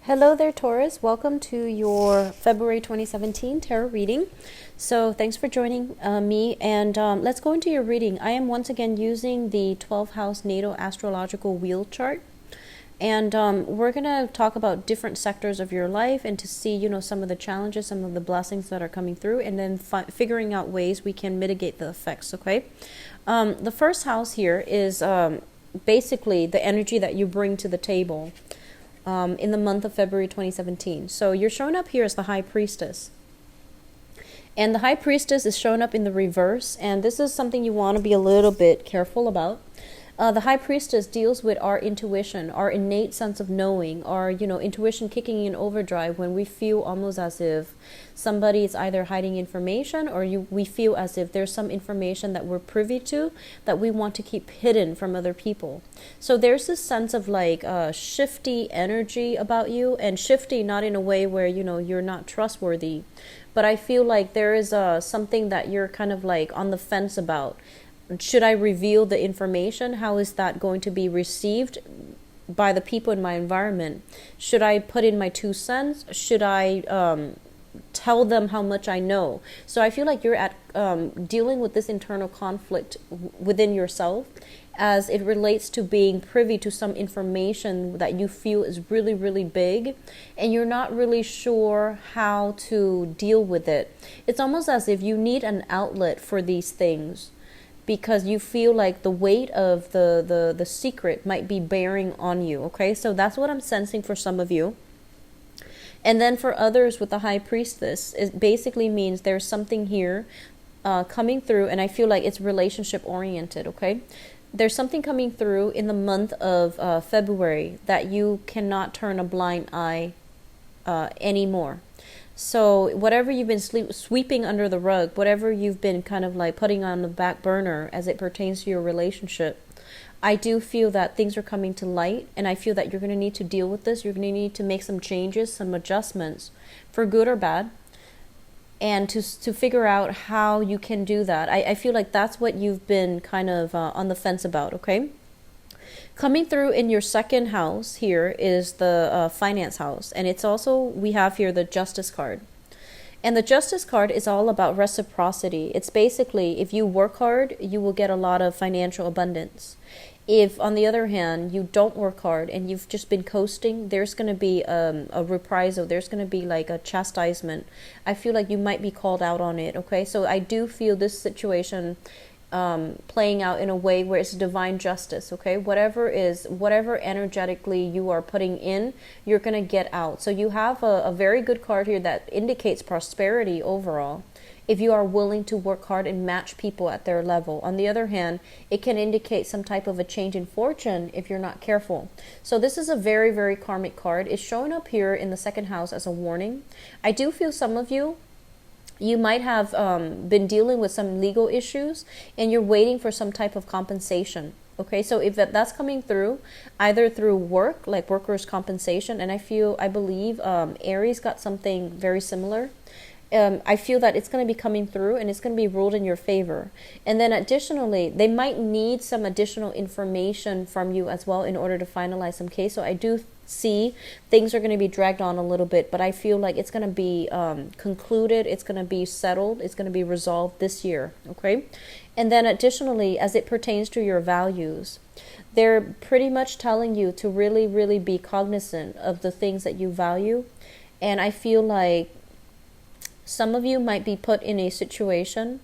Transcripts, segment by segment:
Hello there, Taurus. Welcome to your February 2017 tarot reading. So thanks for joining me, and let's go into your reading. I am once again using the 12 house natal astrological wheel chart, and we're going to talk about different sectors of your life and to see, some of the challenges, some of the blessings that are coming through, and then figuring out ways we can mitigate the effects, okay? The first house here is basically the energy that you bring to the table in the month of February 2017. So you're showing up here as the High Priestess. And the High Priestess is showing up in the reverse, and this is something you want to be a little bit careful about. The High Priestess deals with our intuition, our innate sense of knowing, our, intuition kicking in overdrive when we feel almost as if somebody is either hiding information or we feel as if there's some information that we're privy to that we want to keep hidden from other people. So there's this sense of like shifty energy about you, and shifty not in a way where, you're not trustworthy, but I feel like there is something that you're kind of like on the fence about. Should I reveal the information? How is that going to be received by the people in my environment? Should I put in my 2 cents? Should I tell them how much I know? So I feel like you're at dealing with this internal conflict within yourself as it relates to being privy to some information that you feel is really, really big, and you're not really sure how to deal with it. It's almost as if you need an outlet for these things, because you feel like the weight of the secret might be bearing on you, okay? So that's what I'm sensing for some of you. And then for others with the High Priestess, it basically means there's something here coming through, and I feel like it's relationship oriented, okay? There's something coming through in the month of February that you cannot turn a blind eye anymore. So whatever you've been sweeping under the rug, whatever you've been kind of like putting on the back burner as it pertains to your relationship, I do feel that things are coming to light, and I feel that you're going to need to deal with this. You're going to need to make some changes, some adjustments, for good or bad, and to figure out how you can do that. I feel like that's what you've been kind of on the fence about, okay? Coming through in your second house here is the finance house. And it's also, we have here the Justice card. And the Justice card is all about reciprocity. It's basically, if you work hard, you will get a lot of financial abundance. If, on the other hand, you don't work hard and you've just been coasting, there's going to be a reprisal. There's going to be like a chastisement. I feel like you might be called out on it, okay? So I do feel this situation playing out in a way where it's divine justice, okay? Whatever energetically you are putting in, you're going to get out. So you have a very good card here that indicates prosperity overall, if you are willing to work hard and match people at their level. On the other hand, it can indicate some type of a change in fortune if you're not careful. So this is a very, very karmic card. It's showing up here in the second house as a warning. I do feel some of you might have been dealing with some legal issues, and you're waiting for some type of compensation. Okay, so if that's coming through, either through work, like workers' compensation, and I believe Aries got something very similar. I feel that it's going to be coming through, and it's going to be ruled in your favor. And then additionally, they might need some additional information from you as well in order to finalize some case. So I do see things are going to be dragged on a little bit, but I feel like it's going to be concluded, it's going to be settled, it's going to be resolved this year, okay? And then additionally, as it pertains to your values, they're pretty much telling you to really, really be cognizant of the things that you value. And I feel like some of you might be put in a situation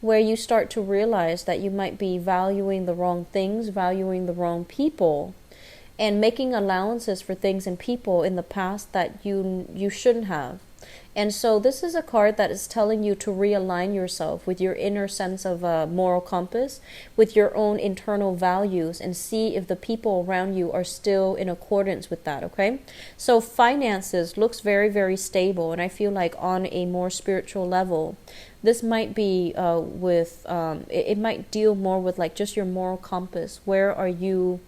where you start to realize that you might be valuing the wrong things, valuing the wrong people, and making allowances for things and people in the past that you shouldn't have. And so this is a card that is telling you to realign yourself with your inner sense of moral compass, with your own internal values, and see if the people around you are still in accordance with that, okay? So finances looks very, very stable, and I feel like on a more spiritual level, this might be it might deal more with like just your moral compass. Where are you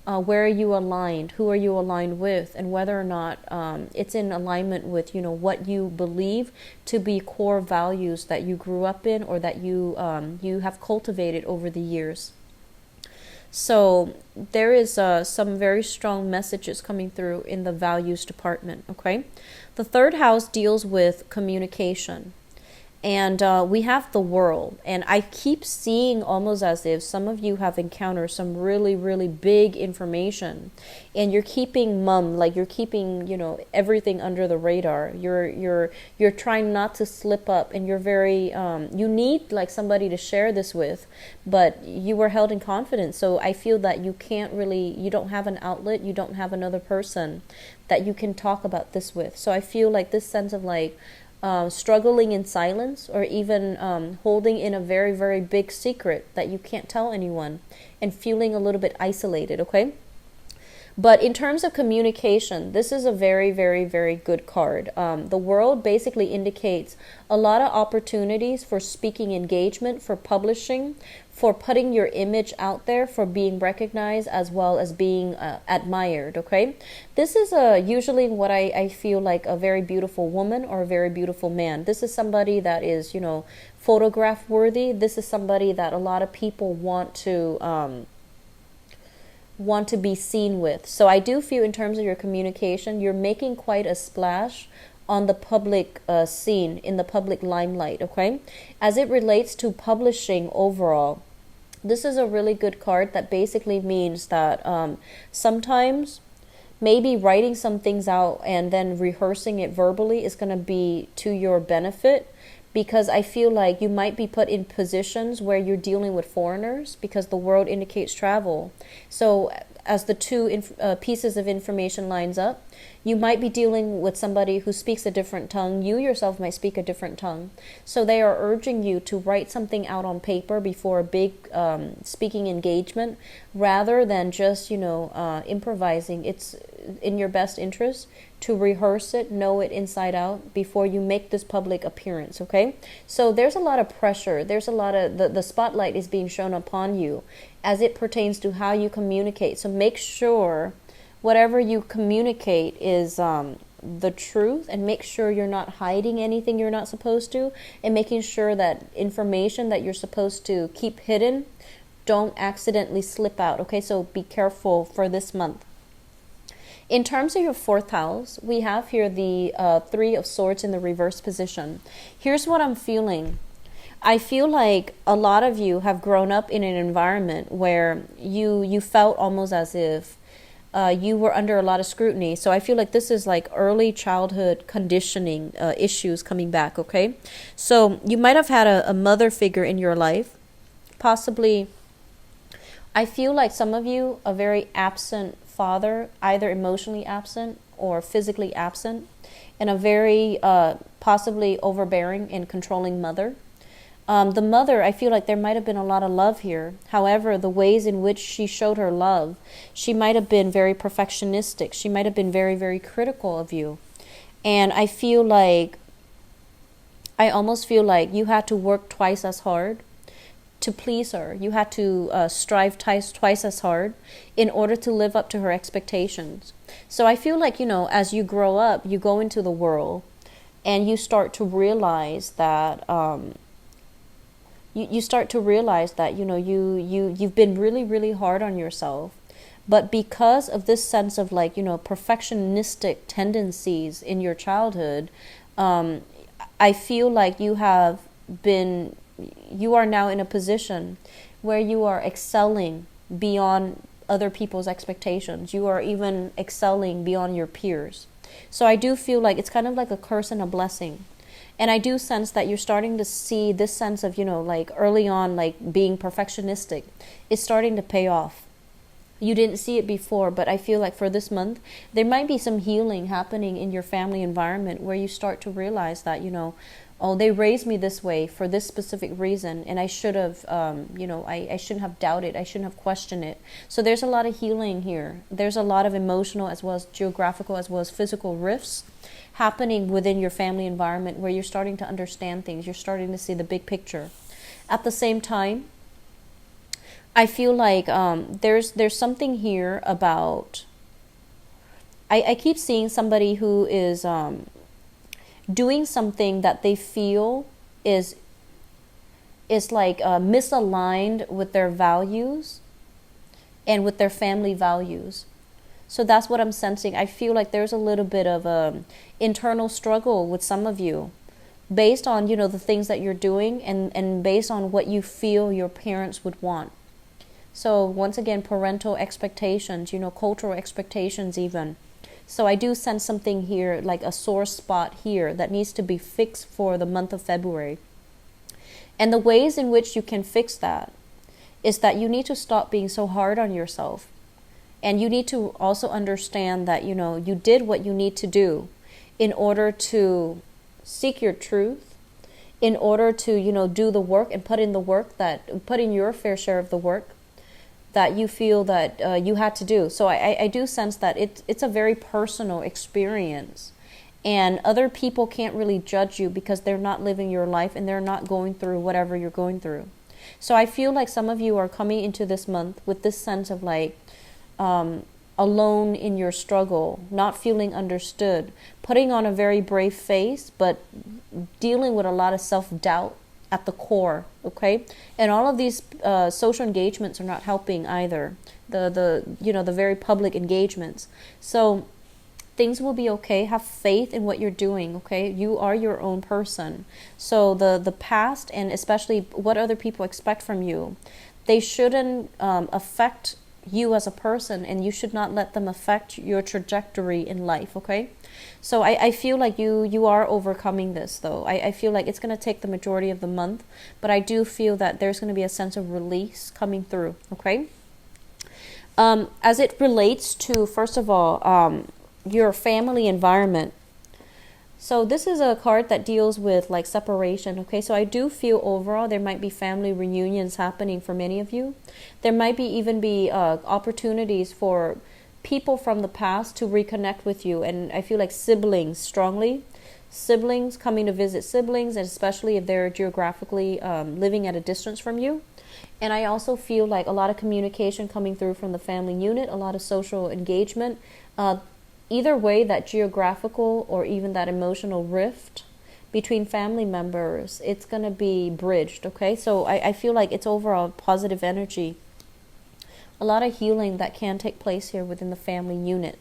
aligned? Who are you aligned with? And whether or not it's in alignment with, what you believe to be core values that you grew up in or that you have cultivated over the years. So there is some very strong messages coming through in the values department, okay? The third house deals with communication. And we have the world. And I keep seeing almost as if some of you have encountered some really, really big information. And you're keeping mum, like you're keeping, everything under the radar. You're trying not to slip up, and you're very, you need like somebody to share this with, but you were held in confidence. So I feel that you don't have an outlet, you don't have another person that you can talk about this with. So I feel like this sense of like, struggling in silence, or even holding in a very, very big secret that you can't tell anyone, and feeling a little bit isolated, okay? But in terms of communication, this is a very, very, very good card. The world basically indicates a lot of opportunities for speaking engagement, for publishing, for putting your image out there, for being recognized, as well as being admired, okay? This is usually what I feel like a very beautiful woman or a very beautiful man. This is somebody that is, photograph worthy. This is somebody that a lot of people want to be seen with. So I do feel in terms of your communication, you're making quite a splash on the public scene, in the public limelight, okay? As it relates to publishing overall, this is a really good card that basically means that sometimes maybe writing some things out and then rehearsing it verbally is going to be to your benefit, because I feel like you might be put in positions where you're dealing with foreigners, because the world indicates travel. So as the two pieces of information lines up, you might be dealing with somebody who speaks a different tongue. You yourself might speak a different tongue. So they are urging you to write something out on paper before a big speaking engagement, rather than just, improvising. It's in your best interest to rehearse it, know it inside out before you make this public appearance, okay? So there's a lot of pressure. There's a lot of, the spotlight is being shown upon you as it pertains to how you communicate. So make sure whatever you communicate is the truth, and make sure you're not hiding anything you're not supposed to, and making sure that information that you're supposed to keep hidden don't accidentally slip out, okay? So be careful for this month. In terms of your fourth house, we have here the Three of Swords in the reverse position. Here's what I'm feeling. I feel like a lot of you have grown up in an environment where you felt almost as if you were under a lot of scrutiny. So I feel like this is like early childhood conditioning issues coming back, okay? So you might have had a mother figure in your life. Possibly, I feel like some of you, a very absent father, either emotionally absent or physically absent, and a very possibly overbearing and controlling mother. The mother, I feel like there might have been a lot of love here. However, the ways in which she showed her love, she might have been very perfectionistic. She might have been very, very critical of you. And I almost feel like you had to work twice as hard to please her. You had to strive twice as hard in order to live up to her expectations. So I feel like, as you grow up, you go into the world and you start to realize that you've been really, really hard on yourself. But because of this sense of perfectionistic tendencies in your childhood, I feel like you are now in a position where you are excelling beyond other people's expectations. You are even excelling beyond your peers. So I do feel like it's kind of like a curse and a blessing. And I do sense that you're starting to see this sense of, early on, being perfectionistic is starting to pay off. You didn't see it before, but I feel like for this month, there might be some healing happening in your family environment where you start to realize that, oh, they raised me this way for this specific reason, and I should have, I shouldn't have doubted, I shouldn't have questioned it. So there's a lot of healing here. There's a lot of emotional as well as geographical as well as physical rifts happening within your family environment where you're starting to understand things. You're starting to see the big picture. At the same time, I feel like there's something here about, I keep seeing somebody who is doing something that they feel is misaligned with their values. and with their family values. So that's what I'm sensing. I feel like there's a little bit of a internal struggle with some of you based on, the things that you're doing and based on what you feel your parents would want. So once again, parental expectations, cultural expectations even. So I do sense something here, like a sore spot here that needs to be fixed for the month of February. And the ways in which you can fix that is that you need to stop being so hard on yourself. And you need to also understand that, you did what you need to do in order to seek your truth, in order to, do the work and put in your fair share of the work that you feel that you had to do. So I do sense that it's a very personal experience. And other people can't really judge you because they're not living your life and they're not going through whatever you're going through. So I feel like some of you are coming into this month with this sense of like, alone in your struggle, not feeling understood, putting on a very brave face, but dealing with a lot of self-doubt at the core, okay? And all of these social engagements are not helping either, the very public engagements. So things will be okay. Have faith in what you're doing, okay? You are your own person. So the past, and especially what other people expect from you, they shouldn't affect you as a person, and you should not let them affect your trajectory in life, okay? So I feel like you are overcoming this, though. I feel like it's going to take the majority of the month, but I do feel that there's going to be a sense of release coming through, okay? As it relates to, first of all, your family environment. So this is a card that deals with like separation, okay? So I do feel overall there might be family reunions happening for many of you. There might even be opportunities for people from the past to reconnect with you. And I feel like siblings strongly. Siblings coming to visit siblings, and especially if they're geographically living at a distance from you. And I also feel like a lot of communication coming through from the family unit, a lot of social engagement. Either way, that geographical or even that emotional rift between family members, it's going to be bridged, okay? So I feel like it's overall positive energy. A lot of healing that can take place here within the family unit.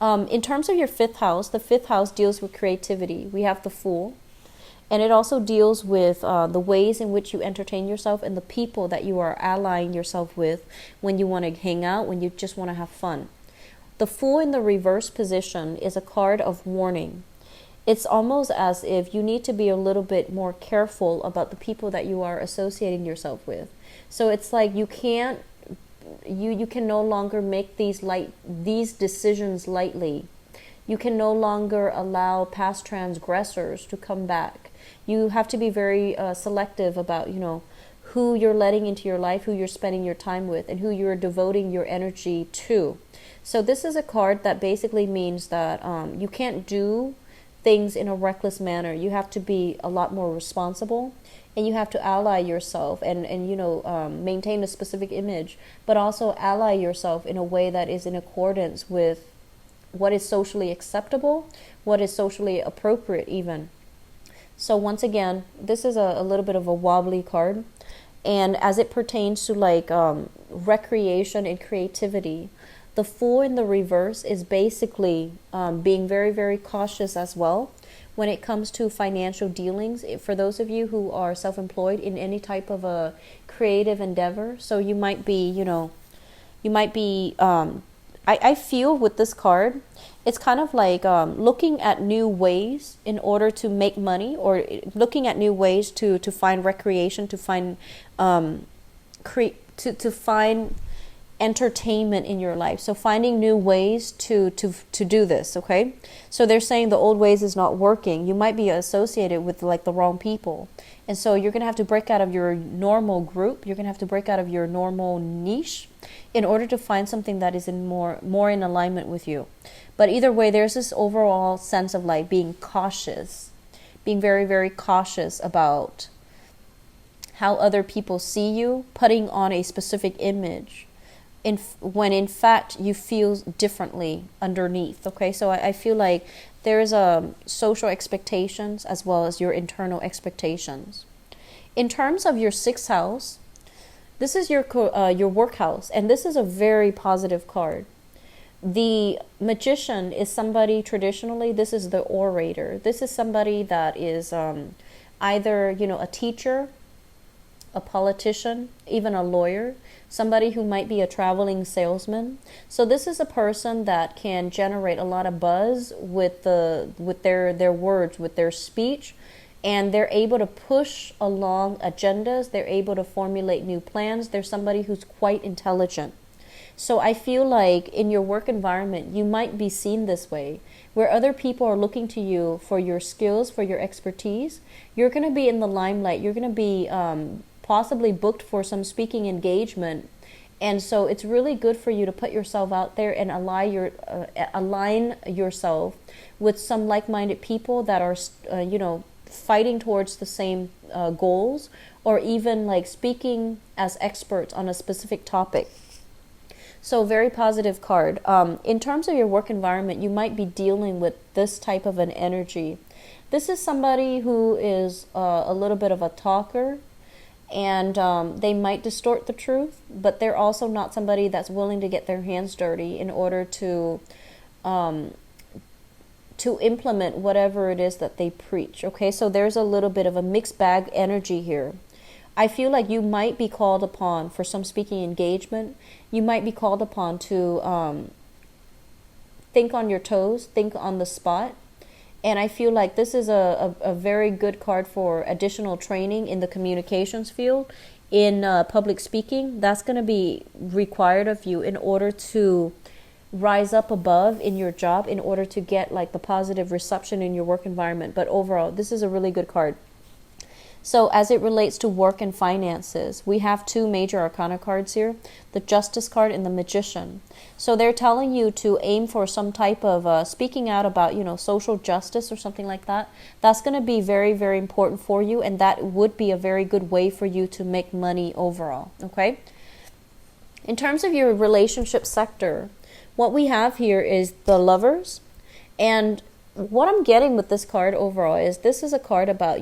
In terms of your fifth house, the fifth house deals with creativity. We have the Fool. And it also deals with the ways in which you entertain yourself and the people that you are allying yourself with when you want to hang out, when you just want to have fun. The Fool in the reverse position is a card of warning. It's almost as if you need to be a little bit more careful about the people that you are associating yourself with. So it's like you can no longer make these decisions lightly. You can no longer allow past transgressors to come back. You have to be very selective about, who you're letting into your life, who you're spending your time with, and who you're devoting your energy to. So this is a card that basically means that you can't do things in a reckless manner. You have to be a lot more responsible, and you have to ally yourself and maintain a specific image, but also ally yourself in a way that is in accordance with what is socially acceptable, what is socially appropriate even. So once again, this is a little bit of a wobbly card. And as it pertains to like recreation and creativity, the Fool in the reverse is basically being very, very cautious as well when it comes to financial dealings. For those of you who are self-employed in any type of a creative endeavor, so you might be, I feel with this card, it's kind of like looking at new ways in order to make money, or looking at new ways to find recreation, to find to find entertainment in your life. So finding new ways to do this, okay? So they're saying the old ways is not working. You might be associated with like the wrong people. And so you're going to have to break out of your normal group. You're going to have to break out of your normal niche in order to find something that is in more in alignment with you. But either way, there's this overall sense of like being cautious, being very, very cautious about how other people see you, putting on a specific image, when in fact you feel differently underneath, okay? So I feel like there's social expectations as well as your internal expectations. In terms of your sixth house, This is your work house, and this is a very positive card. The magician is somebody, traditionally, this is the orator. This is somebody that is either, a teacher, a politician, even a lawyer, somebody who might be a traveling salesman. So this is a person that can generate a lot of buzz with their words, with their speech, and they're able to push along agendas. They're able to formulate new plans. They're somebody who's quite intelligent. So I feel like in your work environment, you might be seen this way, where other people are looking to you for your skills, for your expertise. You're going to be in the limelight. You're going to be possibly booked for some speaking engagement. And so it's really good for you to put yourself out there and align yourself with some like-minded people that are, fighting towards the same goals, or even like speaking as experts on a specific topic. So very positive card. In terms of your work environment, you might be dealing with this type of an energy. This is somebody who is a little bit of a talker, and they might distort the truth, but they're also not somebody that's willing to get their hands dirty in order to implement whatever it is that they preach. Okay, so there's a little bit of a mixed bag energy here. I feel like you might be called upon for some speaking engagement. You might be called upon to think on your toes, think on the spot. And I feel like this is a very good card for additional training in the communications field, in public speaking. That's going to be required of you in order to rise up above in your job, in order to get like the positive reception in your work environment. But overall, this is a really good card. So as it relates to work and finances, we have two major arcana cards here, the Justice card and the Magician. So they're telling you to aim for some type of speaking out about, social justice or something like that. That's going to be very, very important for you, and that would be a very good way for you to make money overall, okay? In terms of your relationship sector, what we have here is the Lovers, and what I'm getting with this card overall is this is a card about,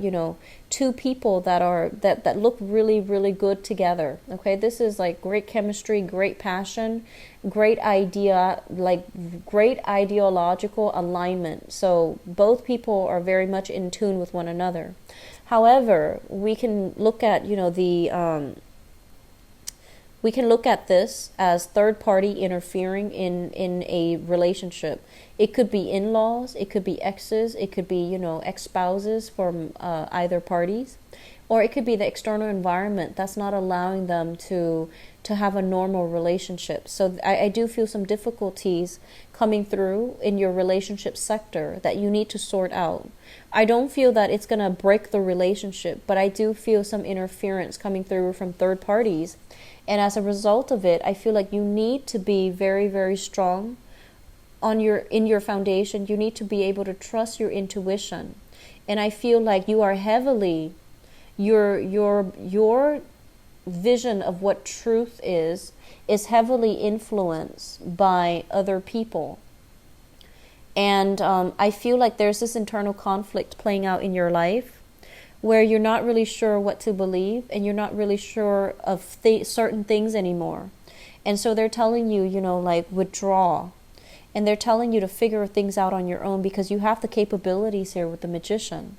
two people that look really, really good together. Okay, this is like great chemistry, great passion, great idea, like great ideological alignment. So both people are very much in tune with one another. However, we can look at, we can look at this as third party interfering in a relationship. It could be in-laws, it could be exes, it could be, ex-spouses from either parties, or it could be the external environment that's not allowing them to have a normal relationship. So I do feel some difficulties coming through in your relationship sector that you need to sort out. I don't feel that it's going to break the relationship, but I do feel some interference coming through from third parties. And as a result of it, I feel like you need to be very, very strong in your foundation. You need to be able to trust your intuition. And I feel like you are heavily, your vision of what truth is heavily influenced by other people. And I feel like there's this internal conflict playing out in your life, where you're not really sure what to believe, and you're not really sure of certain things anymore. And so they're telling you, withdraw. And they're telling you to figure things out on your own, because you have the capabilities here with the Magician.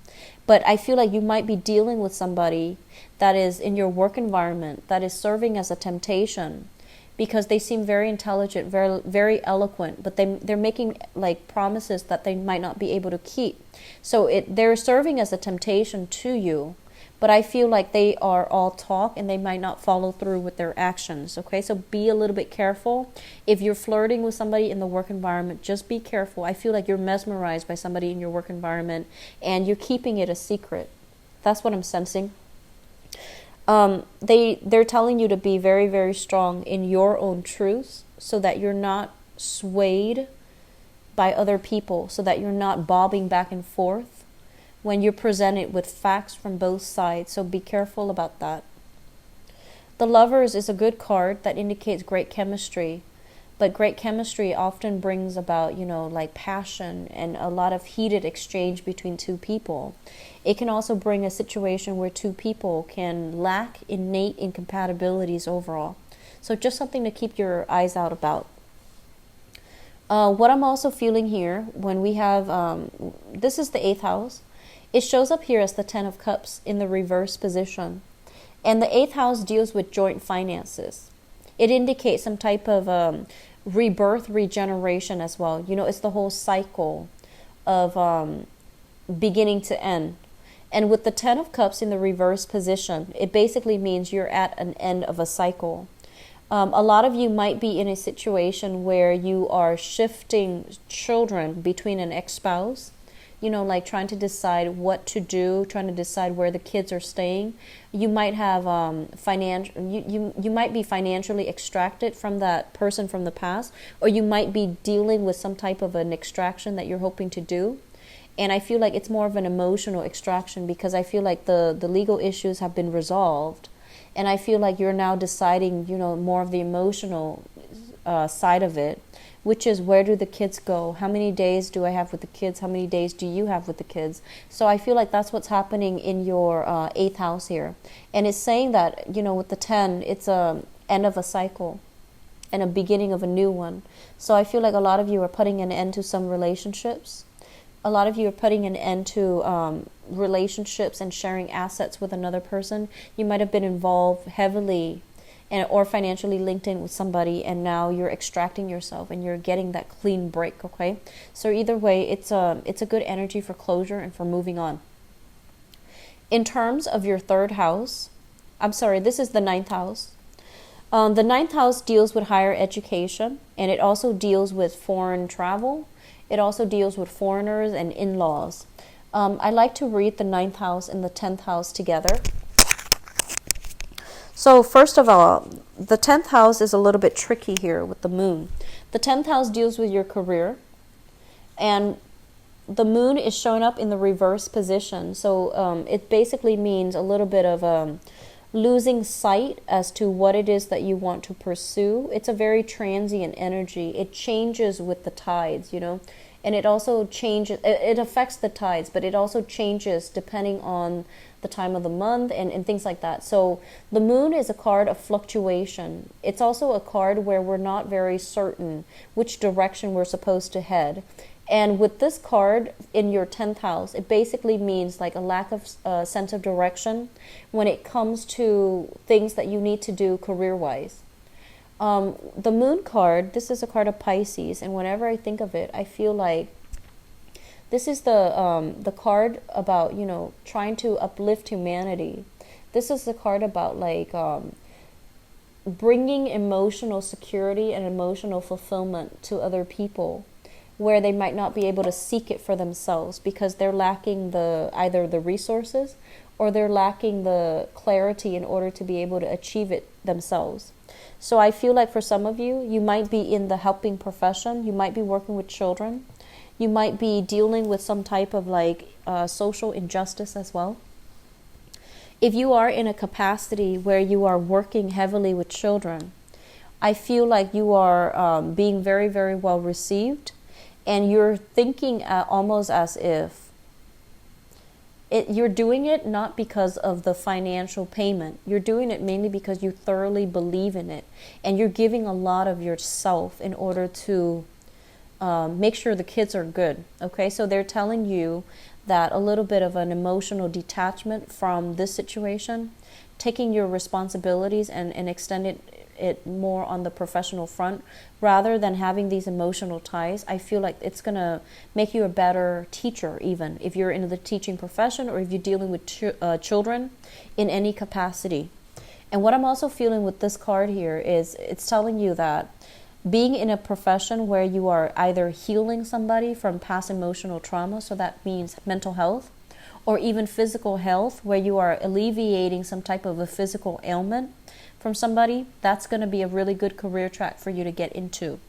But I feel like you might be dealing with somebody that is in your work environment that is serving as a temptation, because they seem very intelligent, very, very eloquent, but they're making like promises that they might not be able to keep. So they're serving as a temptation to you, but I feel like they are all talk and they might not follow through with their actions. Okay, so be a little bit careful. If you're flirting with somebody in the work environment, just be careful. I feel like you're mesmerized by somebody in your work environment and you're keeping it a secret. That's what I'm sensing. They're telling you to be very, very strong in your own truths, so that you're not swayed by other people, so that you're not bobbing back and forth when you're presented with facts from both sides. So be careful about that. The Lovers is a good card that indicates great chemistry, but great chemistry often brings about, like passion and a lot of heated exchange between two people. It can also bring a situation where two people can lack innate incompatibilities overall. So just something to keep your eyes out about. What I'm also feeling here when we have, this is the 8th house. It shows up here as the 10 of Cups in the reverse position. And the 8th house deals with joint finances. It indicates some type of rebirth, regeneration as well. It's the whole cycle of beginning to end. And with the 10 of Cups in the reverse position, it basically means you're at an end of a cycle. A lot of you might be in a situation where you are shifting children between an ex-spouse, like trying to decide what to do, trying to decide where the kids are staying. You might have you might be financially extracted from that person from the past, or you might be dealing with some type of an extraction that you're hoping to do. And I feel like it's more of an emotional extraction because I feel like the legal issues have been resolved. And I feel like you're now deciding, more of the emotional side of it, which is where do the kids go? How many days do I have with the kids? How many days do you have with the kids? So I feel like that's what's happening in your 8th house here. And it's saying that, with the 10, it's a end of a cycle and a beginning of a new one. So I feel like a lot of you are putting an end to some relationships. A lot of you are putting an end to relationships and sharing assets with another person. You might have been involved heavily or financially linked in with somebody, and now you're extracting yourself and you're getting that clean break, okay? So either way, it's a good energy for closure and for moving on. In terms of your 3rd house, this is the 9th house. The 9th house deals with higher education, and it also deals with foreign travel. It also deals with foreigners and in-laws. I like to read the 9th house and the 10th house together. So first of all, the 10th house is a little bit tricky here with the moon. The 10th house deals with your career, and the moon is showing up in the reverse position. So it basically means a little bit of losing sight as to what it is that you want to pursue. It's a very transient energy. It changes with the tides, and it also changes, it affects the tides, but it also changes depending on the time of the month and things like that. So the moon is a card of fluctuation. It's also a card where we're not very certain which direction we're supposed to head. And with this card in your 10th house, it basically means like a lack of sense of direction when it comes to things that you need to do career-wise. The moon card, this is a card of Pisces, and whenever I think of it, I feel like this is the card about, trying to uplift humanity. This is the card about like bringing emotional security and emotional fulfillment to other people, where they might not be able to seek it for themselves because they're lacking either the resources or they're lacking the clarity in order to be able to achieve it themselves. So I feel like for some of you, you might be in the helping profession. You might be working with children. You might be dealing with some type of like social injustice as well. If you are in a capacity where you are working heavily with children, I feel like you are being very, very well received. And you're thinking almost as if you're doing it not because of the financial payment. You're doing it mainly because you thoroughly believe in it. And you're giving a lot of yourself in order to make sure the kids are good. Okay, so they're telling you that a little bit of an emotional detachment from this situation, taking your responsibilities and extending it more on the professional front rather than having these emotional ties. I feel like it's going to make you a better teacher, even if you're in the teaching profession or if you're dealing with children in any capacity. And what I'm also feeling with this card here is it's telling you that being in a profession where you are either healing somebody from past emotional trauma, so that means mental health, or even physical health, where you are alleviating some type of a physical ailment from somebody, that's going to be a really good career track for you to get into.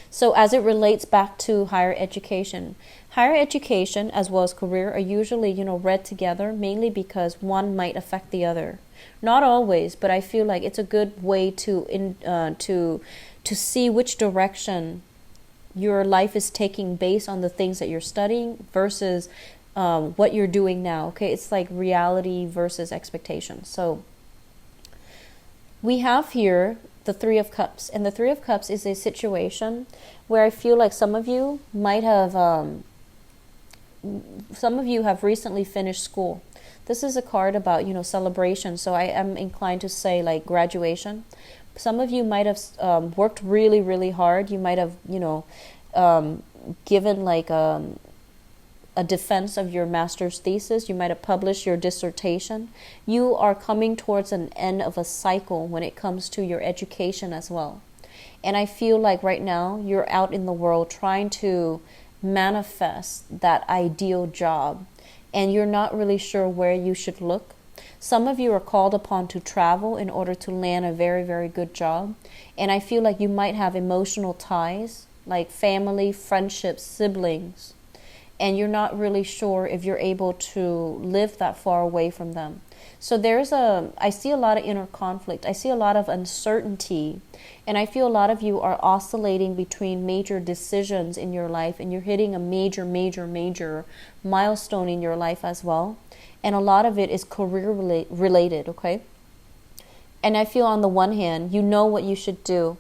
So as it relates back to higher education as well as career are usually, read together, mainly because one might affect the other. Not always, but I feel like it's a good way to to see which direction your life is taking based on the things that you're studying versus what you're doing now. Okay, it's like reality versus expectation. So we have here the Three of Cups, and the Three of Cups is a situation where I feel like some of you have recently finished school. This is a card about, celebration. So I am inclined to say like graduation. Some of you might have worked really, really hard. You might have, given like a defense of your master's thesis. You might have published your dissertation. You are coming towards an end of a cycle when it comes to your education as well. And I feel like right now you're out in the world trying to manifest that ideal job, and you're not really sure where you should look. Some of you are called upon to travel in order to land a very, very good job. And I feel like you might have emotional ties, like family, friendships, siblings, and you're not really sure if you're able to live that far away from them. So I see a lot of inner conflict. I see a lot of uncertainty. And I feel a lot of you are oscillating between major decisions in your life, and you're hitting a major, major, major milestone in your life as well. And a lot of it is career related, okay? And I feel on the one hand, you know what you should do.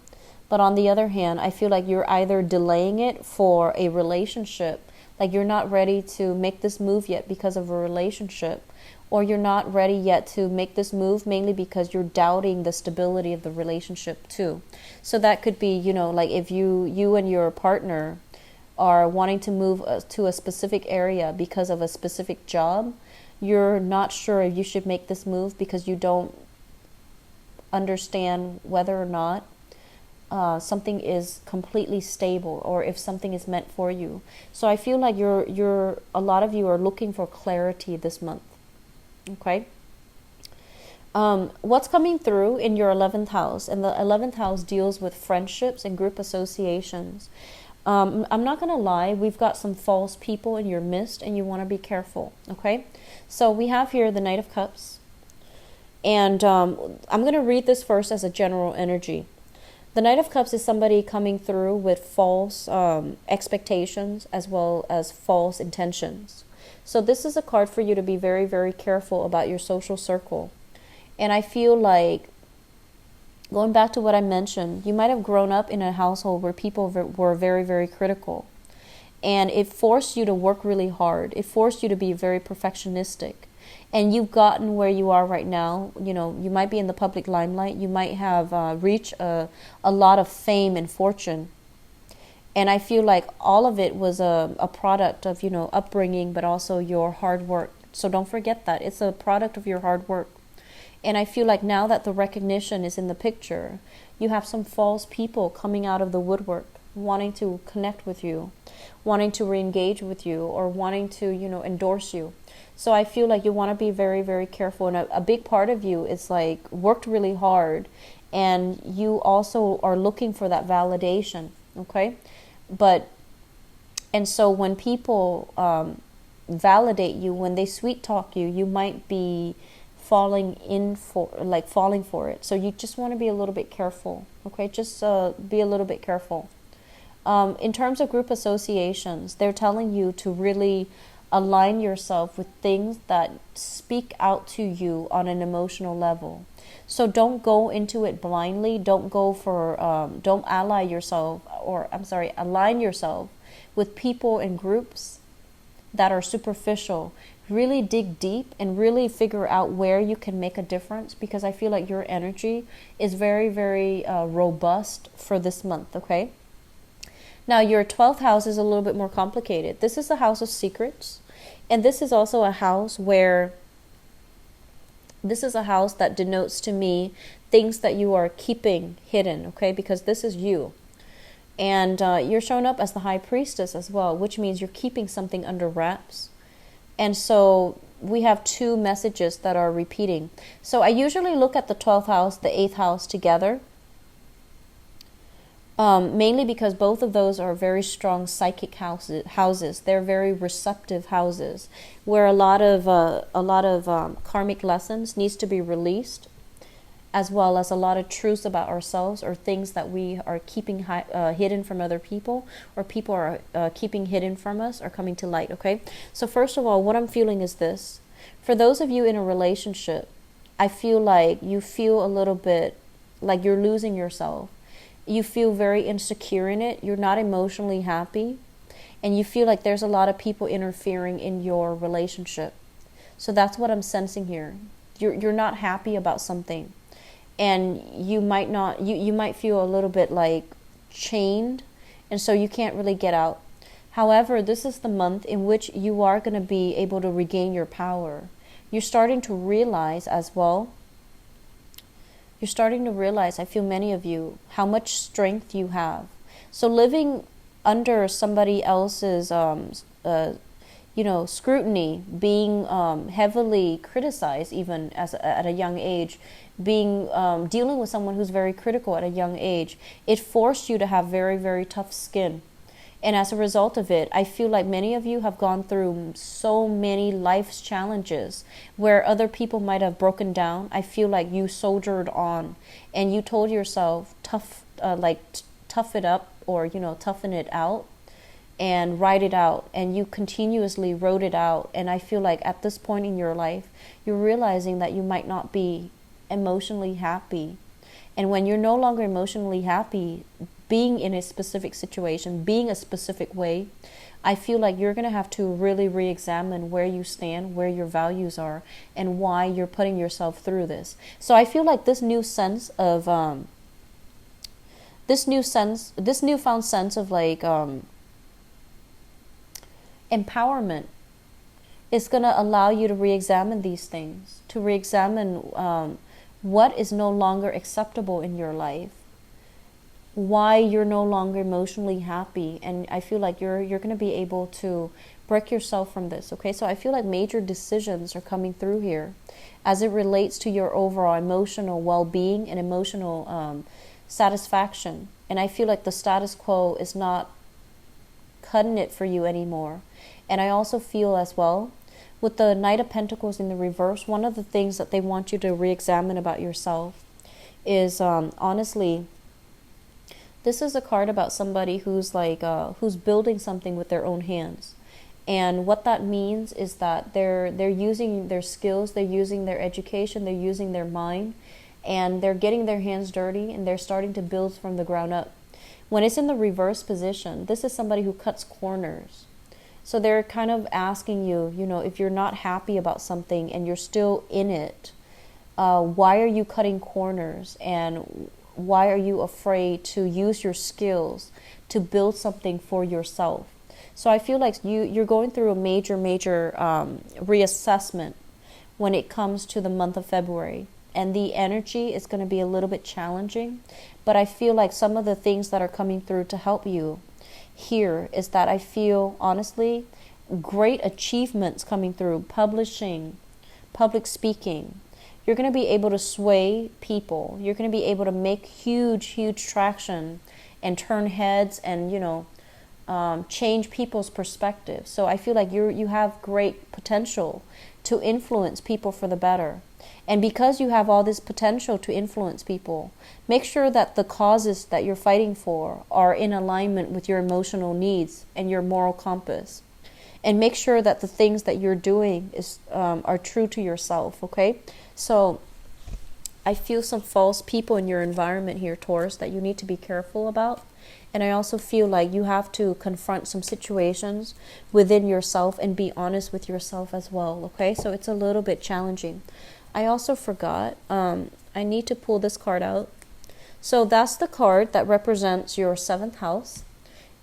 But on the other hand, I feel like you're either delaying it for a relationship, like you're not ready to make this move yet because of a relationship, or you're not ready yet to make this move mainly because you're doubting the stability of the relationship too. So that could be, like if you and your partner are wanting to move to a specific area because of a specific job, you're not sure if you should make this move because you don't understand whether or not something is completely stable, or if something is meant for you. So I feel like a lot of you are looking for clarity this month. Okay. What's coming through in your 11th house, and the 11th house deals with friendships and group associations. I'm not gonna lie, we've got some false people in your midst, and you want to be careful. Okay. So we have here the Knight of Cups, and I'm going to read this first as a general energy. The Knight of Cups is somebody coming through with false expectations as well as false intentions. So this is a card for you to be very, very careful about your social circle. And I feel like, going back to what I mentioned, you might have grown up in a household where people were very, very critical. And it forced you to work really hard. It forced you to be very perfectionistic. And you've gotten where you are right now. You might be in the public limelight. You might have reached a lot of fame and fortune. And I feel like all of it was a product of, upbringing, but also your hard work. So don't forget that. It's a product of your hard work. And I feel like now that the recognition is in the picture, you have some false people coming out of the woodwork, wanting to connect with you, wanting to re-engage with you, or wanting to, endorse you. So I feel like you want to be very, very careful. And a big part of you is like worked really hard, and you also are looking for that validation. Okay. And so when people validate you, when they sweet talk you, you might be falling for it. So you just want to be a little bit careful. Okay. Just be a little bit careful. In terms of group associations, they're telling you to really align yourself with things that speak out to you on an emotional level. So don't go into it blindly. Don't align yourself with people and groups that are superficial. Really dig deep and really figure out where you can make a difference, because I feel like your energy is very, very robust for this month, okay? Now, your 12th house is a little bit more complicated. This is a house of secrets. And this is also a house that denotes to me things that you are keeping hidden, okay? Because this is you. And you're showing up as the High Priestess as well, which means you're keeping something under wraps. And so we have two messages that are repeating. So I usually look at the 12th house, the 8th house together. Mainly because both of those are very strong psychic houses. They're very receptive houses, where a lot of karmic lessons needs to be released, as well as a lot of truths about ourselves, or things that we are keeping hidden from other people, or people are keeping hidden from us, are coming to light. Okay, so first of all, what I'm feeling is this: for those of you in a relationship, I feel like you feel a little bit like you're losing yourself. You feel very insecure in it. You're not emotionally happy, and you feel like there's a lot of people interfering in your relationship. So that's what I'm sensing here. You're not happy about something, and you might not, you might feel a little bit like chained, and so you can't really get out. However, this is the month in which you are going to be able to regain your power. You're starting to realize as well, you're starting to realize, I feel many of you, how much strength you have. So living under somebody else's scrutiny, being heavily criticized even at a young age, being dealing with someone who's very critical at a young age, it forced you to have very, very tough skin. And as a result of it, I feel like many of you have gone through so many life's challenges where other people might have broken down. I feel like you soldiered on, and you told yourself, tough it up, or toughen it out and write it out, and you continuously wrote it out. And I feel like at this point in your life, you're realizing that you might not be emotionally happy. And when you're no longer emotionally happy, being in a specific situation, being a specific way, I feel like you're going to have to really re-examine where you stand, where your values are, and why you're putting yourself through this. So I feel like this newfound sense of like empowerment is going to allow you to re-examine these things, to re-examine what is no longer acceptable in your life, why you're no longer emotionally happy. And I feel like you're going to be able to break yourself from this. Okay, so I feel like major decisions are coming through here as it relates to your overall emotional well-being and emotional satisfaction. And I feel like the status quo is not cutting it for you anymore. And I also feel as well, with the Knight of Pentacles in the reverse, one of the things that they want you to re-examine about yourself is honestly, this is a card about somebody who's like who's building something with their own hands. And what that means is that they're using their skills, they're using their education, they're using their mind, and they're getting their hands dirty, and they're starting to build from the ground up. When it's in the reverse position, this is somebody who cuts corners. So they're kind of asking you, if you're not happy about something and you're still in it, why are you cutting corners? And why are you afraid to use your skills to build something for yourself? So I feel like you're going through a major reassessment when it comes to the month of February. And the energy is going to be a little bit challenging. But I feel like some of the things that are coming through to help you here is that I feel, honestly, great achievements coming through. Publishing, public speaking. You're going to be able to sway people. You're going to be able to make huge traction and turn heads and, change people's perspective. So I feel like you have great potential to influence people for the better. And because you have all this potential to influence people, make sure that the causes that you're fighting for are in alignment with your emotional needs and your moral compass. And make sure that the things that you're doing are true to yourself, okay? So I feel some false people in your environment here, Taurus, that you need to be careful about. And I also feel like you have to confront some situations within yourself and be honest with yourself as well, okay? So it's a little bit challenging. I also forgot, I need to pull this card out. So that's the card that represents your 7th house.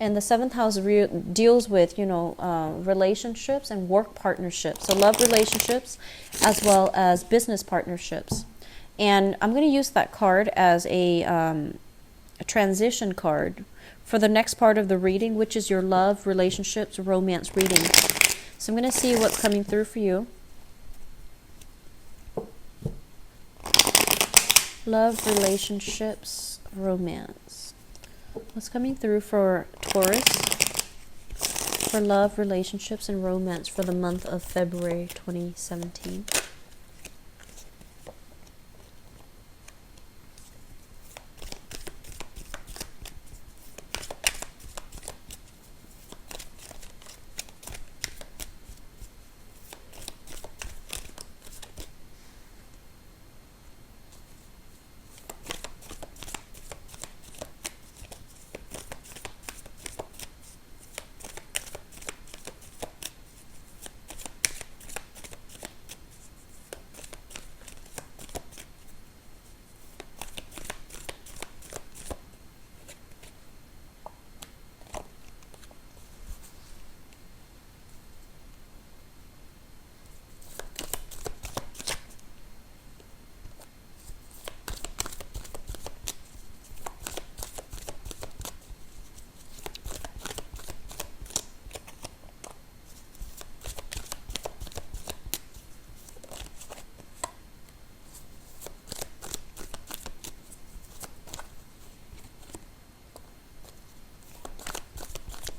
And the 7th house deals with, relationships and work partnerships. So love relationships as well as business partnerships. And I'm going to use that card as a transition card for the next part of the reading, which is your love, relationships, romance reading. So I'm going to see what's coming through for you. Love, relationships, romance. What's coming through for Taurus for love, relationships, and romance for the month of February 2017?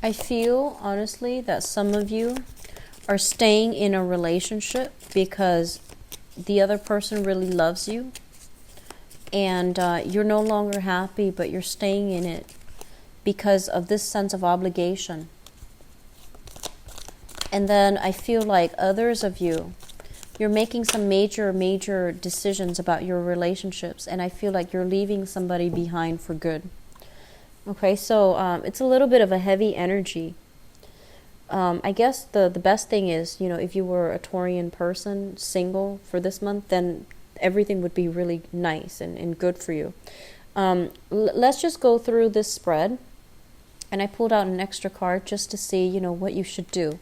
I feel, honestly, that some of you are staying in a relationship because the other person really loves you, and you're no longer happy, but you're staying in it because of this sense of obligation. And then I feel like others of you, you're making some major decisions about your relationships, and I feel like you're leaving somebody behind for good. Okay, so it's a little bit of a heavy energy. I guess the best thing is, if you were a Taurian person, single for this month, then everything would be really nice and good for you. Let's just go through this spread. And I pulled out an extra card just to see, what you should do.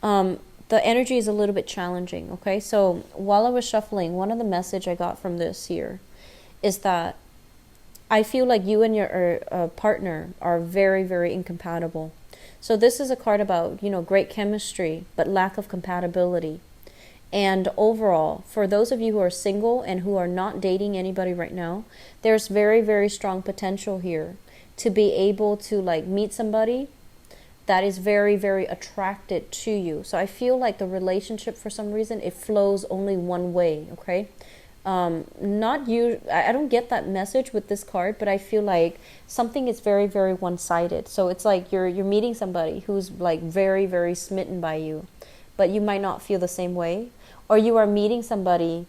The energy is a little bit challenging, okay? So while I was shuffling, one of the message I got from this here is that I feel like you and your partner are very, very incompatible. So this is a card about, great chemistry, but lack of compatibility. And overall, for those of you who are single and who are not dating anybody right now, there's very, very strong potential here to be able to meet somebody that is very, very attracted to you. So I feel like the relationship, for some reason, it flows only one way, okay? Not you. I don't get that message with this card, but I feel like something is very, very one-sided. So it's like you're meeting somebody who's very, very smitten by you, but you might not feel the same way. Or you are meeting somebody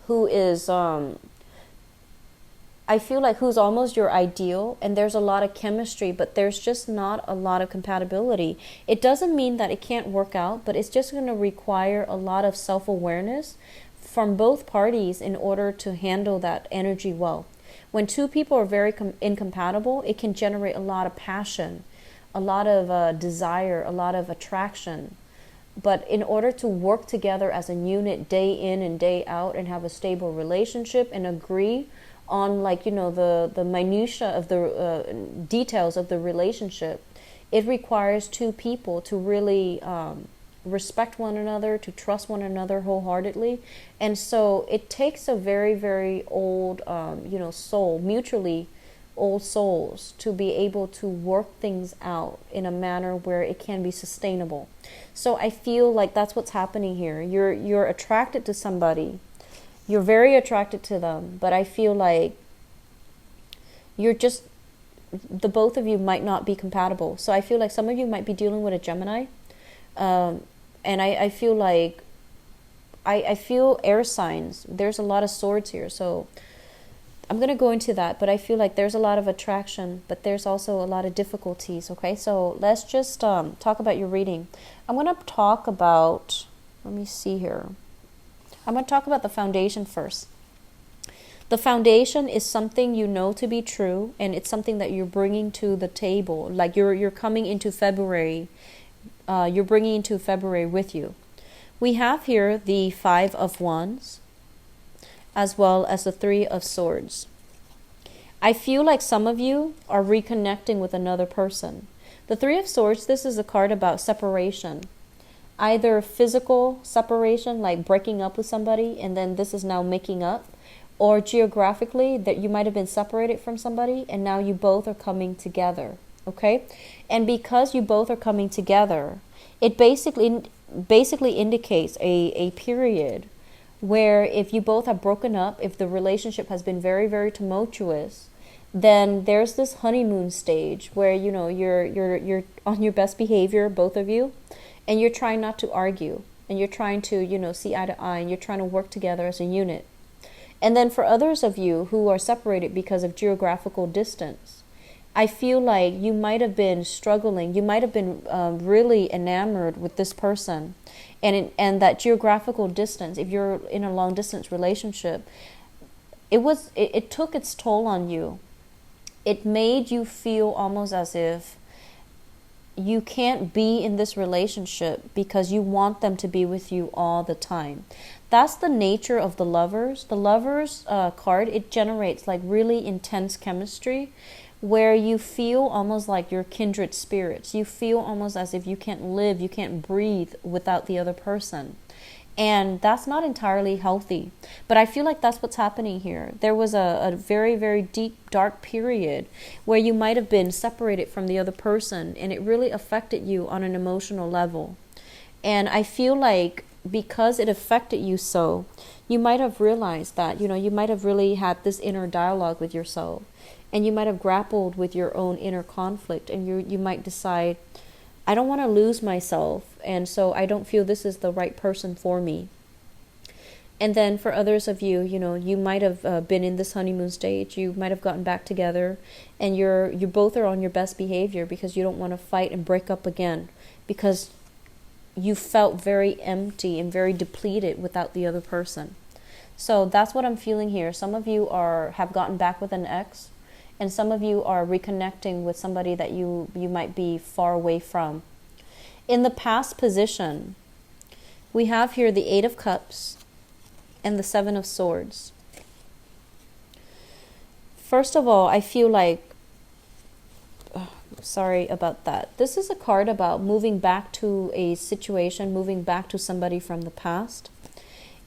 who is, I feel like who's almost your ideal, and there's a lot of chemistry, but there's just not a lot of compatibility. It doesn't mean that it can't work out, but it's just going to require a lot of self-awareness from both parties in order to handle that energy well. When two people are very incompatible, it can generate a lot of passion, a lot of desire, a lot of attraction. But in order to work together as a unit day in and day out and have a stable relationship and agree on the minutia of the details of the relationship, it requires two people to really respect one another, to trust one another wholeheartedly. And so it takes a very, very old soul, mutually old souls, to be able to work things out in a manner where it can be sustainable. So I feel like that's what's happening here. You're attracted to somebody. You're very attracted to them, but I feel like the both of you might not be compatible. So I feel like some of you might be dealing with a Gemini. And I feel like, I feel air signs. There's a lot of swords here. So I'm going to go into that, but I feel like there's a lot of attraction, but there's also a lot of difficulties, okay? So let's just talk about your reading. I'm going to talk about, let me see here. I'm going to talk about the foundation first. The foundation is something you know to be true, and it's something that you're bringing to the table. Like you're coming into February. You're bringing into February with you. We have here the 5 of Wands, as well as the 3 of Swords. I feel like some of you are reconnecting with another person. The 3 of Swords, this is a card about separation. Either physical separation, like breaking up with somebody, and then this is now making up, or geographically, that you might have been separated from somebody, and now you both are coming together, okay? And because you both are coming together, it basically indicates a period where if you both have broken up, if the relationship has been very, very tumultuous, then there's this honeymoon stage where, you're on your best behavior, both of you, and you're trying not to argue, and you're trying to, see eye to eye, and you're trying to work together as a unit. And then for others of you who are separated because of geographical distance, I feel like you might have been struggling. You might have been really enamored with this person. And that geographical distance, if you're in a long distance relationship, it took its toll on you. It made you feel almost as if you can't be in this relationship because you want them to be with you all the time. That's the nature of the Lovers. The Lovers card, it generates really intense chemistry where you feel almost like you're kindred spirits. You feel almost as if you can't live, you can't breathe without the other person. And that's not entirely healthy. But I feel like that's what's happening here. There was a very, very deep, dark period where you might have been separated from the other person, and it really affected you on an emotional level. And I feel like because it affected you so, you might have realized that, you might have really had this inner dialogue with yourself, and you might have grappled with your own inner conflict, and you might decide, I don't want to lose myself, and so I don't feel this is the right person for me. And then for others of you, you might have been in this honeymoon stage. You might have gotten back together, and you both are on your best behavior because you don't want to fight and break up again, because you felt very empty and very depleted without the other person. So that's what I'm feeling here. Some of you have gotten back with an ex, and some of you are reconnecting with somebody that you might be far away from. In the past position, we have here the Eight of Cups and the Seven of Swords. First of all, I feel like, sorry about that. This is a card about moving back to a situation, moving back to somebody from the past,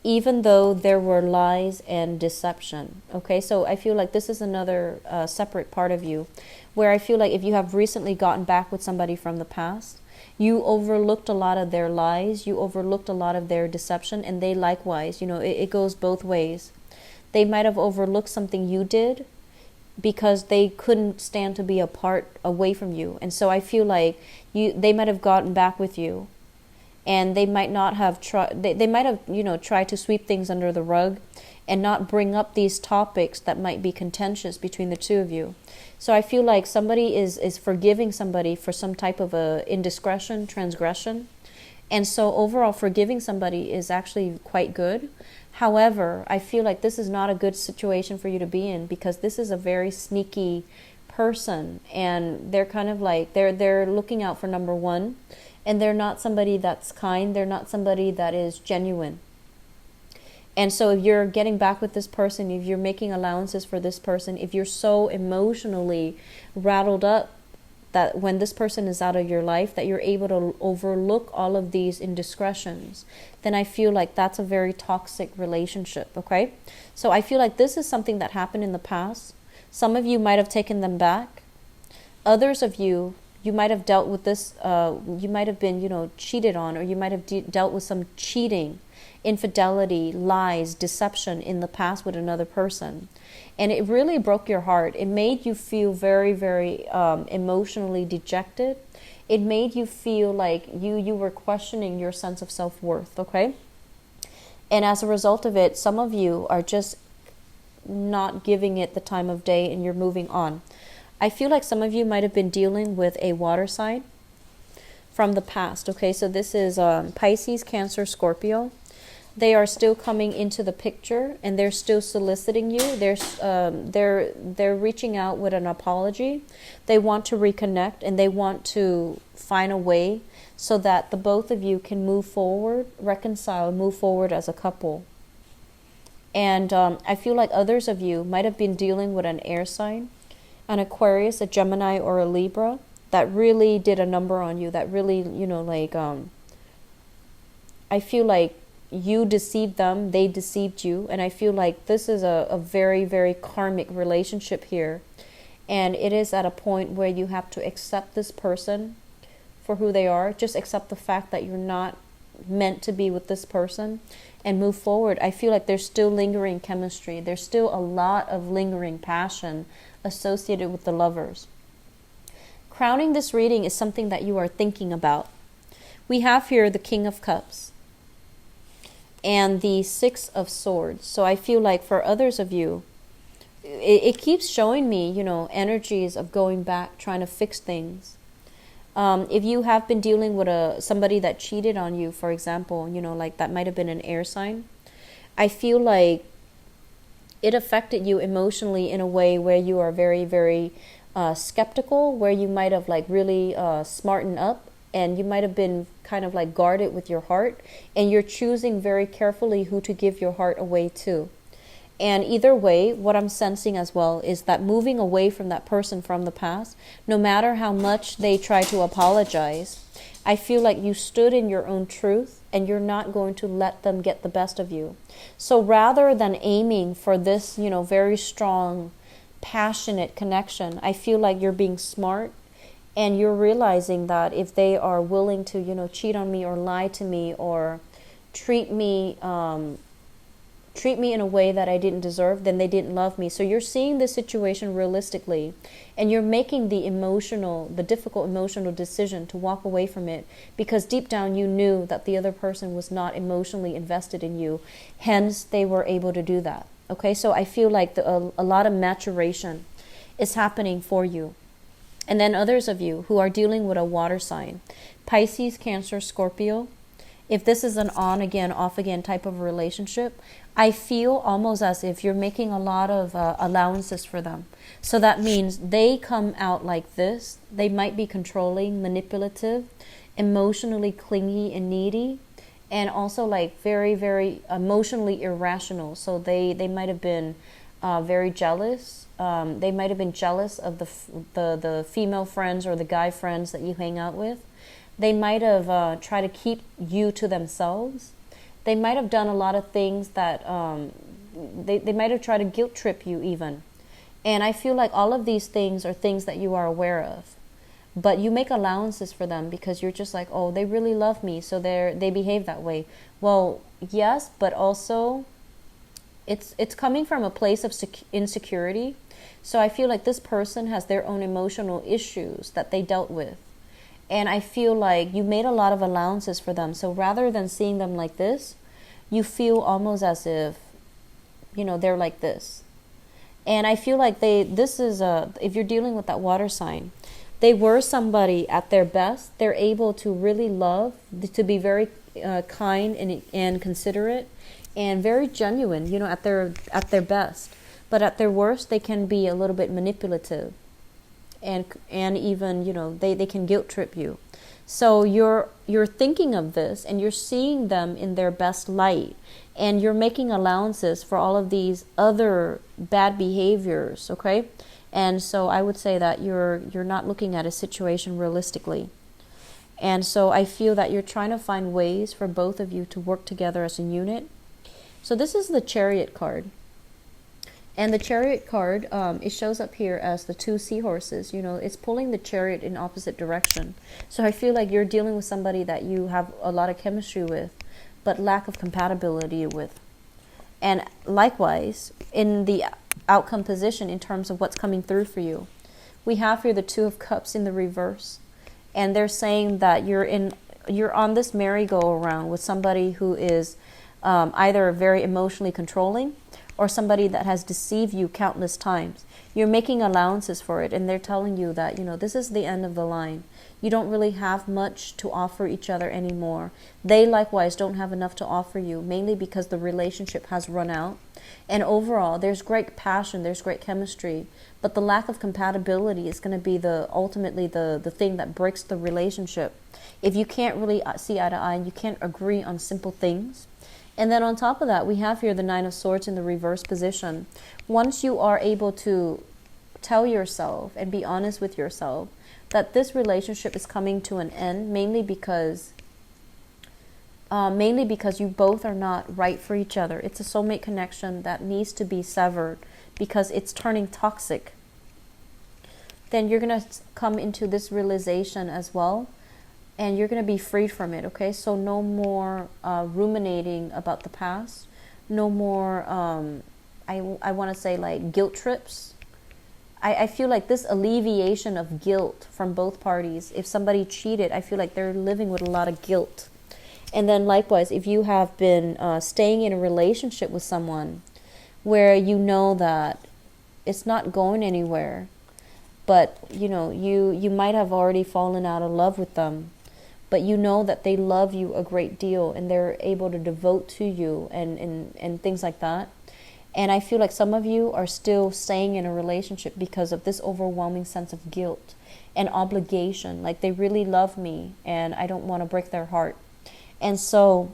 even though there were lies and deception. Okay, so I feel like this is another separate part of you, where I feel like if you have recently gotten back with somebody from the past, you overlooked a lot of their lies, you overlooked a lot of their deception, and they likewise, it goes both ways. They might have overlooked something you did because they couldn't stand to be apart away from you. And so I feel like they might have gotten back with you, and they might not have tried, they might have, tried to sweep things under the rug and not bring up these topics that might be contentious between the two of you. So I feel like somebody is forgiving somebody for some type of a indiscretion, transgression. And so overall, forgiving somebody is actually quite good. However, I feel like this is not a good situation for you to be in, because this is a very sneaky person, and they're kind of like, they're looking out for number one. And they're not somebody that's kind. They're not somebody that is genuine. And so if you're getting back with this person, if you're making allowances for this person, if you're so emotionally rattled up that when this person is out of your life, that you're able to overlook all of these indiscretions, then I feel like that's a very toxic relationship, okay? So I feel like this is something that happened in the past. Some of you might have taken them back. Others of you, you might have dealt with this, you might have been, cheated on, or you might have dealt with some cheating, infidelity, lies, deception in the past with another person. And it really broke your heart. It made you feel very, very emotionally dejected. It made you feel like you were questioning your sense of self-worth, okay? And as a result of it, some of you are just not giving it the time of day, and you're moving on. I feel like some of you might have been dealing with a water sign from the past. Okay, so this is Pisces, Cancer, Scorpio. They are still coming into the picture, and they're still soliciting you. They're reaching out with an apology. They want to reconnect, and they want to find a way so that the both of you can move forward, reconcile, move forward as a couple. And I feel like others of you might have been dealing with an air sign, an Aquarius, a Gemini, or a Libra, that really did a number on you, that really, I feel like you deceived them, they deceived you, and I feel like this is a very, very karmic relationship here, and it is at a point where you have to accept this person for who they are, just accept the fact that you're not meant to be with this person, and move forward. I feel like there's still lingering chemistry, there's still a lot of lingering passion associated with the lovers. Crowning this reading is something that you are thinking about. We have here the King of Cups and the Six of Swords. So I feel like for others of you, it keeps showing me, energies of going back, trying to fix things. If you have been dealing with somebody that cheated on you, for example, like that might have been an air sign, I feel like it affected you emotionally in a way where you are very, very skeptical, where you might have really smartened up, and you might have been kind of guarded with your heart, and you're choosing very carefully who to give your heart away to. And either way, what I'm sensing as well is that moving away from that person from the past, no matter how much they try to apologize, I feel like you stood in your own truth, and you're not going to let them get the best of you. So rather than aiming for this, very strong, passionate connection, I feel like you're being smart, and you're realizing that if they are willing to, cheat on me or lie to me or treat me in a way that I didn't deserve, then they didn't love me. So you're seeing this situation realistically, and you're making the difficult emotional decision to walk away from it, because deep down you knew that the other person was not emotionally invested in you. Hence, they were able to do that. Okay, so I feel like a lot of maturation is happening for you. And then others of you who are dealing with a water sign, Pisces, Cancer, Scorpio, if this is an on again, off again type of relationship, I feel almost as if you're making a lot of allowances for them. So that means they come out like this. They might be controlling, manipulative, emotionally clingy and needy, and also like very, very emotionally irrational. So they might have been very jealous. They might have been jealous of the female friends or the guy friends that you hang out with. They might have tried to keep you to themselves. They might have done a lot of things that they might have tried to guilt trip you even. And I feel like all of these things are things that you are aware of. But you make allowances for them because you're just like, oh, they really love me, so they behave that way. Well, yes, but also it's coming from a place of insecurity. So I feel like this person has their own emotional issues that they dealt with. And I feel like you made a lot of allowances for them. So rather than seeing them like this, you feel almost as if, they're like this. And I feel like if you're dealing with that water sign, they were somebody at their best. They're able to really love, to be very kind and considerate, and very genuine, at their best. But at their worst, they can be a little bit manipulative. And even, they can guilt trip you. So you're thinking of this, and you're seeing them in their best light, and you're making allowances for all of these other bad behaviors, okay? And so I would say that you're not looking at a situation realistically. And so I feel that you're trying to find ways for both of you to work together as a unit. So this is the Chariot card. And the Chariot card, it shows up here as the two seahorses. It's pulling the chariot in opposite direction. So I feel like you're dealing with somebody that you have a lot of chemistry with, but lack of compatibility with. And likewise, in the outcome position in terms of what's coming through for you, we have here the Two of Cups in the reverse. And they're saying that you're on this merry-go-round with somebody who is either very emotionally controlling, or somebody that has deceived you countless times. You're making allowances for it, and they're telling you that, this is the end of the line. You don't really have much to offer each other anymore. They likewise don't have enough to offer you, mainly because the relationship has run out. And overall, there's great passion, there's great chemistry, but the lack of compatibility is going to be ultimately the thing that breaks the relationship. If you can't really see eye to eye, and you can't agree on simple things. And then on top of that, we have here the Nine of Swords in the reverse position. Once you are able to tell yourself and be honest with yourself that this relationship is coming to an end, mainly because you both are not right for each other. It's a soulmate connection that needs to be severed because it's turning toxic. Then you're going to come into this realization as well. And you're going to be freed from it, okay? So no more ruminating about the past. No more, I want to say like guilt trips. I feel like this alleviation of guilt from both parties. If somebody cheated, I feel like they're living with a lot of guilt. And then likewise, if you have been staying in a relationship with someone where you know that it's not going anywhere, but you might have already fallen out of love with them, but you know that they love you a great deal and they're able to devote to you and things like that. And I feel like some of you are still staying in a relationship because of this overwhelming sense of guilt and obligation. Like they really love me and I don't want to break their heart. And so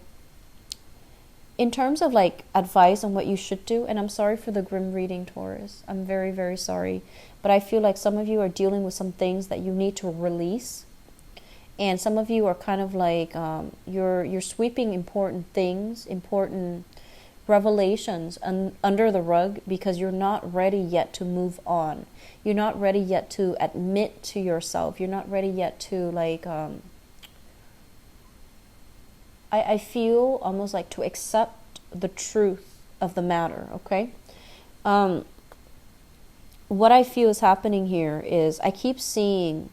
in terms of like advice on what you should do, and I'm sorry for the grim reading, Taurus. I'm very, very sorry. But I feel like some of you are dealing with some things that you need to release. And some of you are kind of like you're sweeping important things, important revelations under the rug because you're not ready yet to move on. You're not ready yet to admit to yourself. You're not ready yet to like I feel almost like to accept the truth of the matter, okay? What I feel is happening here is I keep seeing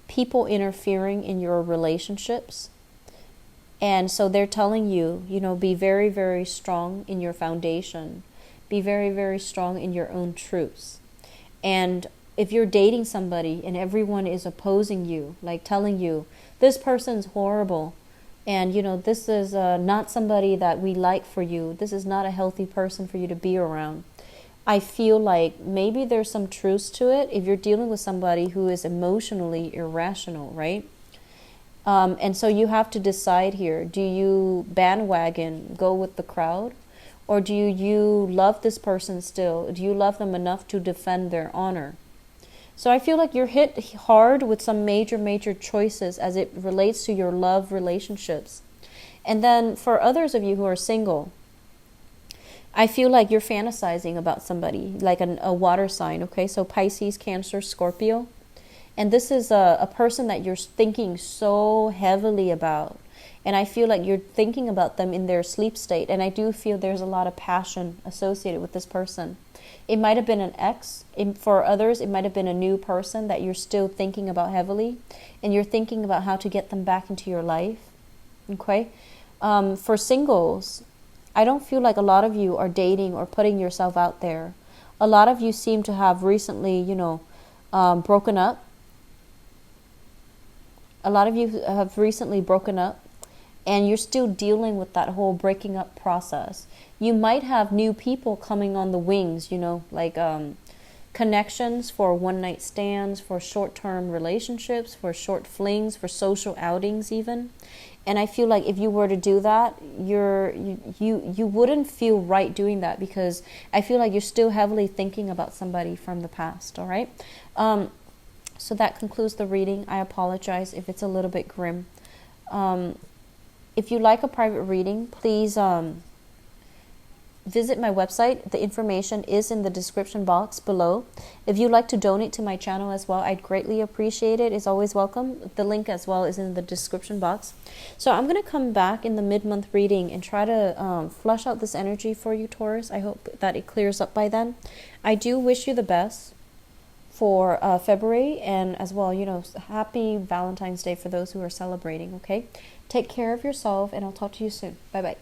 people interfering in your relationships. And so they're telling you, you know, be very, very strong in your foundation. Be very, very strong in your own truths. And if you're dating somebody and everyone is opposing you, like telling you, this person's horrible, and, you know, this is not somebody that we like for you. This is not a healthy person for you to be around. I feel like maybe there's some truth to it if you're dealing with somebody who is emotionally irrational, right? And so you have to decide here, do you bandwagon, go with the crowd? Or do you love this person still? Do you love them enough to defend their honor? So I feel like you're hit hard with some major choices as it relates to your love relationships. And then for others of you who are single, I feel like you're fantasizing about somebody, like a water sign, okay? So Pisces, Cancer, Scorpio. And this is a person that you're thinking so heavily about. And I feel like you're thinking about them in their sleep state. And I do feel there's a lot of passion associated with this person. It might have been an ex. For others, it might have been a new person that you're still thinking about heavily. And you're thinking about how to get them back into your life. Okay? For singles, I don't feel like a lot of you are dating or putting yourself out there. A lot of you seem to have recently, you know, broken up. A lot of you have recently broken up and you're still dealing with that whole breaking up process. You might have new people coming on the wings, you know, like connections for one-night stands, for short-term relationships, for short flings, for social outings even. And I feel like if you were to do that, you wouldn't feel right doing that because I feel like you're still heavily thinking about somebody from the past, all right? So that concludes the reading. I apologize if it's a little bit grim. If you like a private reading, please visit my website. The information is in the description box below. If you'd like to donate to my channel as well, I'd greatly appreciate it. It's always welcome. The link as well is in the description box. So I'm going to come back in the mid-month reading and try to flush out this energy for you, Taurus. I hope that it clears up by then. I do wish you the best for February, and as well, you know, happy Valentine's Day for those who are celebrating, okay? Take care of yourself, and I'll talk to you soon. Bye-bye.